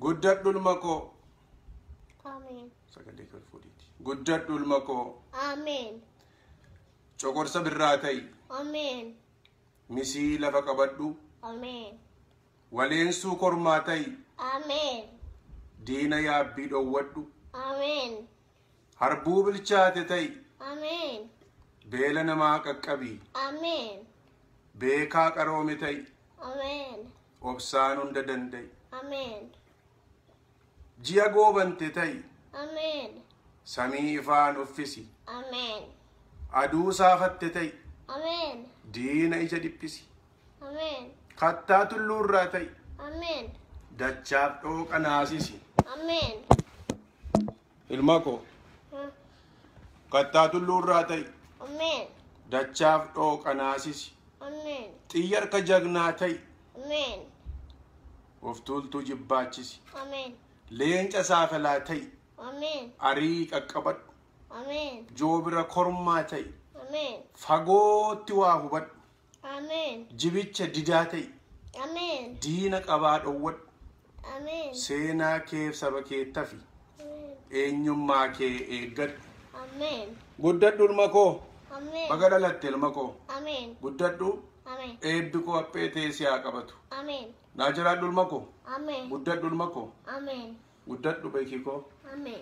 Guddadhu ilma koo. Amen. Sagalee kee ol fuudhiiti. Guddadhu ilma koo. Amen. Coqorsa birraa ta'i. Amen. Misii lafa qabadhu. Amen. Waleensuu kormaa ta'i. Amen. Diina yaabbii dhoowwadhu. Amen. Harbuu bilchaate ta'i. Amen. Beela namaa qaqqabii. Amen. Beekaa qaroome ta'i. Amen. Obsaan hunda danda'i. Amen. Ji'a goobante ta'i. Amen. Samii ifaan uffisi. Amen. Aduu saafatte ta'i. Amen. Diina ija dhiphisi. Amen. Kattaa tulluurraa ta'i. Amen. Dachaaf dhooqa naasisi. Amen. Ilma koo. Kattaa tulluurraa ta'i. Amen. Dachaaf dhooqa naasisi. Amen. Xiyyarka jagnaa ta'i. Amen. Of tuultuu jibbaachisi. Amen. Leenca saafalaa ta'i. Amen. Arii qaqqabadhu. Amen. Joobira kormaa ta'i. Amen. Fagootti waa hubadhu. Amen. Jibicha didaa ta'i. Amen. Diina qabaa dhoowwadhu. Amen. Seenaa keef saba kee tafi. Amen. Eenyummaa kee eeggadhu. Amen. Guddadhu ilma koo. Amen. Baga dhalatte ilma koo. Amen. Guddadhu. Amen. Eebbi koo haphee teessee haa qabatu. Amen. Naa jiraadhu ilma koo. Amen. Guddadhu ilma koo. Amen. Guddadhu beekii koo. Amen.